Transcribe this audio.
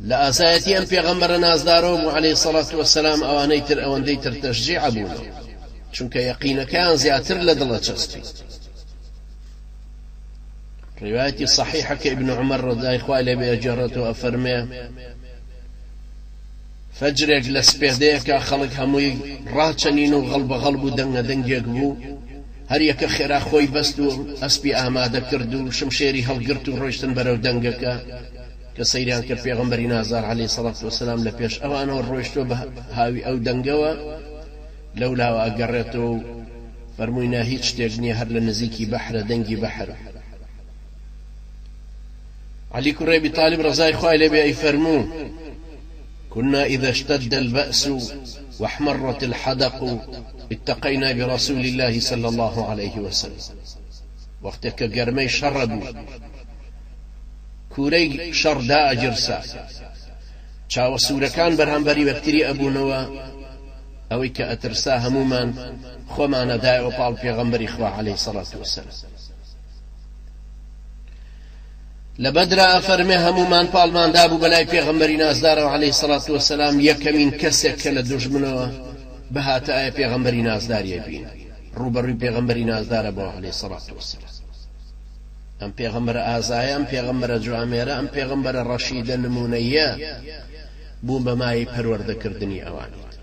لا أسايتي أم پیغمبر نازدارو عليه الصلاة والسلام أواني تر أواندي تر تشجيع بونا چونك يقين كان زياتر لدل چستي. روايتي صحيحة كابن عمر رضي إخوالي بأجرته أفرمي فجرك لسبيديك خلق هموي راتشنينو غلب دنگيك بو هر يك خيرا خوي بستو أسبي آماده كردو شمشيري هلقرتو روشتن برو دنگك كسيريان كالبيغمبري نازار عليه الصلاة والسلام لبيش أوانو روشتو هاوي أو دنگوا لولا وأقرتو فرموينا هيتش تيجني هر لنزيكي بحر دنگي بحر. علي كري أبي طالب رضاي خوالي بأي فرمو كنا إذا اشتد البأس واحمرت الحدق اتقينا برسول الله صلى الله عليه وسلم. وقتك قرمي شربو كوري شر دا أجرسا چاو سوركان برهنبري وكتري أبو نوا أوي كأترسا همومان خوما نداء وطال پیغمبر إخوة عليه الصلاة والسلام. لبدر أفرمي همومان بالمان دابو بلاي پیغمبر نازدار عليه الصلاة والسلام يكمين كسك لدجمنوا بهات آية پیغمبر نازدار يبين روبروي پیغمبر نازدار أبو عليه الصلاة والسلام. أم پیغمبر آزايا أم پیغمبر جواميرا أم پیغمبر رشيد نمونيا بوم بماي پرورده كردني أوانيت.